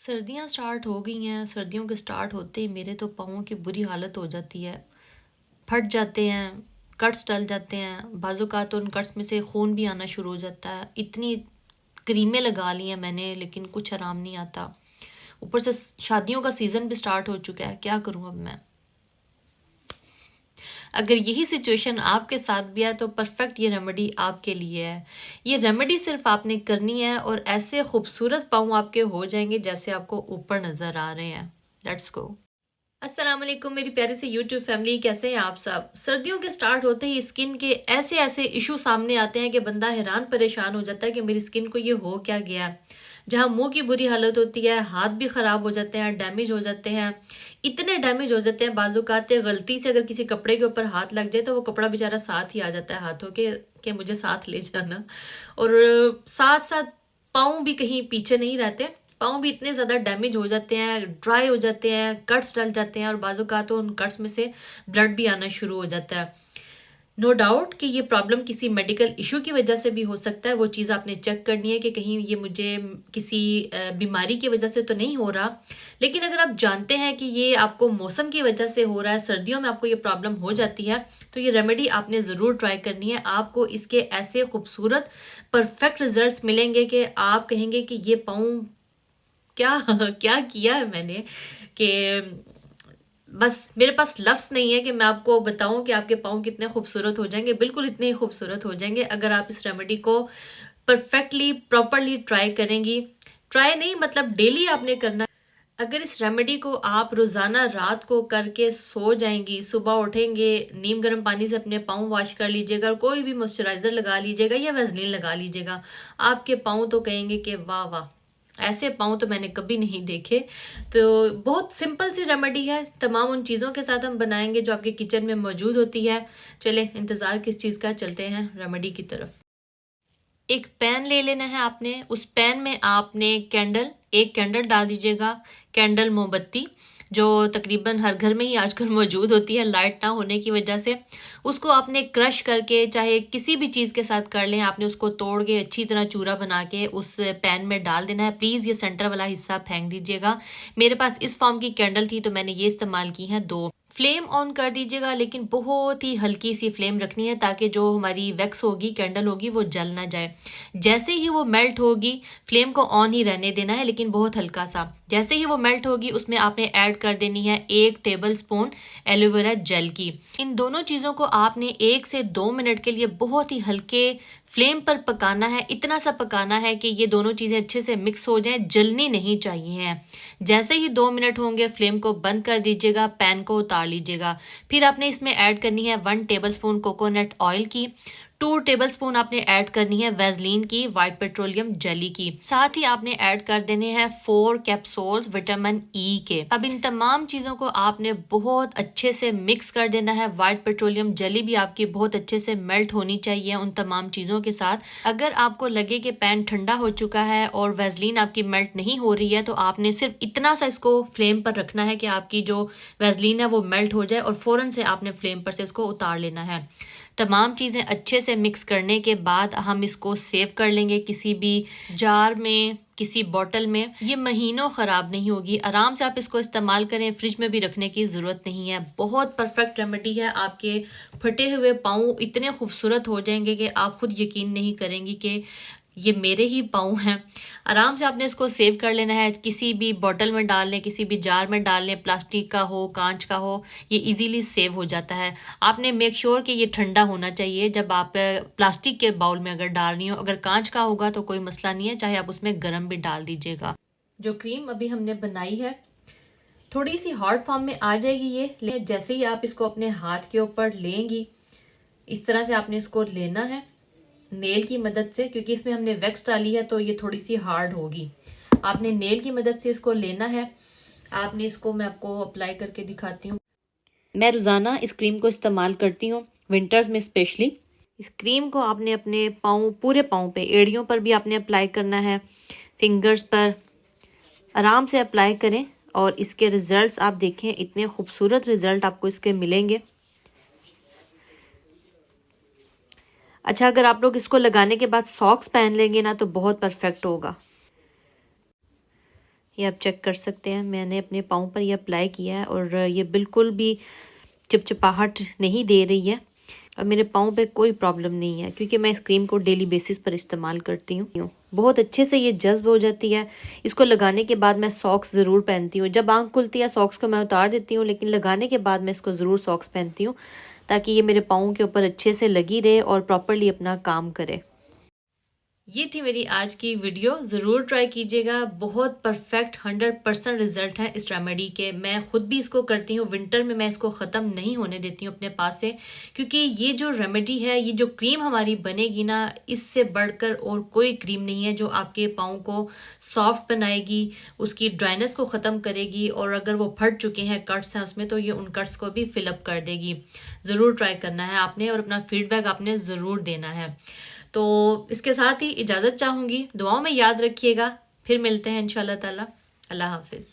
सर्दियाँ स्टार्ट हो गई हैं। सर्दियों के स्टार्ट होते ही मेरे तो पाँवों की बुरी हालत हो जाती है। फट जाते हैं, कट्स डल जाते हैं, बाज़-औक़ात तो उन कट्स में से खून भी आना शुरू हो जाता है। इतनी क्रीमें लगा ली हैं मैंने, लेकिन कुछ आराम नहीं आता। ऊपर से शादियों का सीज़न भी स्टार्ट हो चुका है, क्या करूँ अब मैं? अगर यही सिचुएशन आपके साथ भी है तो परफेक्ट ये रेमेडी आपके लिए है। ये रेमेडी सिर्फ आपने करनी है और ऐसे खूबसूरत पाँव आपके हो जाएंगे जैसे आपको ऊपर नजर आ रहे हैं। Let's go. अस्सलाम वालेकुम मेरी प्यारी सी यूट्यूब फैमिली, कैसे हैं आप सब। सर्दियों के स्टार्ट होते ही स्किन के ऐसे ऐसे इशू सामने आते हैं कि बंदा हैरान परेशान हो जाता है कि मेरी स्किन को ये हो क्या गया है। जहां मुंह की बुरी हालत होती है, हाथ भी खराब हो जाते हैं, डैमेज हो जाते हैं। इतने डैमेज हो जाते हैं, बाजुकाते गलती से अगर किसी कपड़े के ऊपर हाथ लग जाए तो वो कपड़ा बेचारा साथ ही आ जाता है हाथों के मुझे साथ ले जाना। और साथ साथ पाँव भी कहीं पीछे नहीं रहते। पाँव भी इतने ज़्यादा डैमेज हो जाते हैं, ड्राई हो जाते हैं, कट्स डल जाते हैं और बाजू का तो उन कट्स में से ब्लड भी आना शुरू हो जाता है। नो डाउट कि ये प्रॉब्लम किसी मेडिकल इशू की वजह से भी हो सकता है। वो चीज़ आपने चेक करनी है कि कहीं ये मुझे किसी बीमारी की वजह से तो नहीं हो रहा। लेकिन अगर आप जानते हैं कि ये आपको मौसम की वजह से हो रहा है, सर्दियों में आपको ये प्रॉब्लम हो जाती है, तो ये रेमेडी आपने ज़रूर ट्राई करनी है। आपको इसके ऐसे खूबसूरत परफेक्ट रिजल्ट्स मिलेंगे कि आप कहेंगे कि ये पाँव क्या क्या किया है मैंने, कि बस मेरे पास लफ्ज नहीं है कि मैं आपको बताऊं कि आपके पाँव कितने खूबसूरत हो जाएंगे। बिल्कुल इतने ही खूबसूरत हो जाएंगे अगर आप इस रेमेडी को परफेक्टली प्रॉपरली ट्राई करेंगी। ट्राई नहीं मतलब डेली आपने करना। अगर इस रेमेडी को आप रोजाना रात को करके सो जाएंगी, सुबह उठेंगे, नीम गर्म पानी से अपने पाँव वॉश कर लीजिएगा और कोई भी मॉइस्चराइजर लगा लीजिएगा या वैसलीन लगा लीजिएगा, आपके पाँव तो कहेंगे कि वाह वाह, ऐसे पाँव तो मैंने कभी नहीं देखे। तो बहुत सिंपल सी रेमेडी है, तमाम उन चीज़ों के साथ हम बनाएंगे जो आपके किचन में मौजूद होती है। चले इंतज़ार किस चीज़ का, चलते हैं रेमेडी की तरफ। एक पैन ले लेना है आपने। उस पैन में आपने एक कैंडल डाल दीजिएगा। कैंडल मोमबत्ती जो तकरीबन हर घर में ही आजकल मौजूद होती है लाइट ना होने की वजह से, उसको आपने क्रश करके चाहे किसी भी चीज़ के साथ कर लें, आपने उसको तोड़ के अच्छी तरह चूरा बना के उस पैन में डाल देना है। प्लीज़ ये सेंटर वाला हिस्सा फेंक दीजिएगा। मेरे पास इस फॉर्म की कैंडल थी तो मैंने ये इस्तेमाल की है दो। फ्लेम ऑन कर दीजिएगा, लेकिन बहुत ही हल्की सी फ्लेम रखनी है ताकि जो हमारी वैक्स होगी, कैंडल होगी, वो जल ना जाए। जैसे ही वो मेल्ट होगी, फ्लेम को ऑन ही रहने देना है लेकिन बहुत हल्का सा। जैसे ही वो मेल्ट होगी उसमें आपने ऐड कर देनी है 1 टेबल स्पून एलोवेरा जेल की। इन दोनों चीज़ों को आपने 1 से 2 मिनट के लिए बहुत ही हल्के फ्लेम पर पकाना है। इतना सा पकाना है कि ये दोनों चीज़ें अच्छे से मिक्स हो जाएं, जलनी नहीं चाहिए हैं। जैसे ही 2 मिनट होंगे फ्लेम को बंद कर दीजिएगा, पैन को उतार लीजिएगा। फिर आपने इसमें ऐड करनी है 1 टेबल स्पून कोकोनट ऑयल की, 2 टेबल स्पून आपने ऐड करनी है वैसलीन की, व्हाइट पेट्रोलियम जेली की। साथ ही आपने ऐड कर देने हैं 4 कैप्सूल्स विटामिन ई के। अब इन तमाम चीजों को आपने बहुत अच्छे से मिक्स कर देना है। व्हाइट पेट्रोलियम जेली भी आपकी बहुत अच्छे से मेल्ट होनी चाहिए उन तमाम चीजों के साथ। अगर आपको लगे कि पैन ठंडा हो चुका है और वैसलीन आपकी मेल्ट नहीं हो रही है तो आपने सिर्फ इतना सा इसको फ्लेम पर रखना है कि आपकी जो वैसलीन है वो मेल्ट हो जाए और फौरन से आपने फ्लेम पर से इसको उतार लेना है। तमाम चीज़ें अच्छे से मिक्स करने के बाद हम इसको सेव कर लेंगे किसी भी जार में, किसी बॉटल में। ये महीनों ख़राब नहीं होगी, आराम से आप इसको इस्तेमाल करें, फ्रिज में भी रखने की ज़रूरत नहीं है। बहुत परफेक्ट रेमेडी है। आपके फटे हुए पाँव इतने खूबसूरत हो जाएंगे कि आप खुद यकीन नहीं करेंगी कि ये मेरे ही पाँव हैं। आराम से आपने इसको सेव कर लेना है, किसी भी बॉटल में डाल लें, किसी भी जार में डाल लें, प्लास्टिक का हो, कांच का हो, ये इजीली सेव हो जाता है। आपने मेक श्योर कि ये ठंडा होना चाहिए जब आप प्लास्टिक के बाउल में अगर डाल रही हो। अगर कांच का होगा तो कोई मसला नहीं है, चाहे आप उसमें गर्म भी डाल दीजिएगा। जो क्रीम अभी हमने बनाई है थोड़ी सी हार्ड फॉर्म में आ जाएगी ये। जैसे ही आप इसको अपने हाथ के ऊपर लेंगी, इस तरह से आपने इसको लेना है नेल की मदद से, क्योंकि इसमें हमने वैक्स डाली है तो ये थोड़ी सी हार्ड होगी। आपने नेल की मदद से इसको लेना है। आपने इसको, मैं आपको अप्लाई करके दिखाती हूँ। मैं रोज़ाना इस क्रीम को इस्तेमाल करती हूँ, विंटर्स में स्पेशली। इस क्रीम को आपने अपने पाँव, पूरे पाँव पे, एड़ियों पर भी आपने अप्लाई करना है, फिंगर्स पर आराम से अप्लाई करें और इसके रिजल्ट्स आप देखें, इतने खूबसूरत रिजल्ट आपको इसके मिलेंगे। अच्छा, अगर आप लोग इसको लगाने के बाद सॉक्स पहन लेंगे ना तो बहुत परफेक्ट होगा। ये आप चेक कर सकते हैं, मैंने अपने पाँव पर ये अप्लाई किया है और ये बिल्कुल भी चिपचिपाहट नहीं दे रही है और मेरे पाँव पे कोई प्रॉब्लम नहीं है क्योंकि मैं इस क्रीम को डेली बेसिस पर इस्तेमाल करती हूँ। बहुत अच्छे से ये जज्ब हो जाती है। इसको लगाने के बाद मैं सॉक्स ज़रूर पहनती हूँ। जब आँख खुलती है सॉक्स को मैं उतार देती हूँ, लेकिन लगाने के बाद मैं इसको ज़रूर सॉक्स पहनती हूँ ताकि ये मेरे पाँव के ऊपर अच्छे से लगी रहे और प्रॉपरली अपना काम करे। ये थी मेरी आज की वीडियो, ज़रूर ट्राई कीजिएगा। बहुत परफेक्ट 100% रिजल्ट है इस रेमेडी के। मैं खुद भी इसको करती हूँ, विंटर में मैं इसको ख़त्म नहीं होने देती हूँ अपने पास से, क्योंकि ये जो रेमेडी है, ये जो क्रीम हमारी बनेगी ना, इससे बढ़कर और कोई क्रीम नहीं है जो आपके पाँव को सॉफ्ट बनाएगी, उसकी ड्राइनेस को ख़त्म करेगी और अगर वो फट चुके हैं, कट्स हैं उसमें, तो ये उन कट्स को भी फिलअप कर देगी। ज़रूर ट्राई करना है आपने और अपना फीडबैक आपने ज़रूर देना है। तो इसके साथ ही इजाज़त चाहूँगी, दुआओं में याद रखिएगा। फिर मिलते हैं इंशाल्लाह ताला। अल्लाह हाफिज़।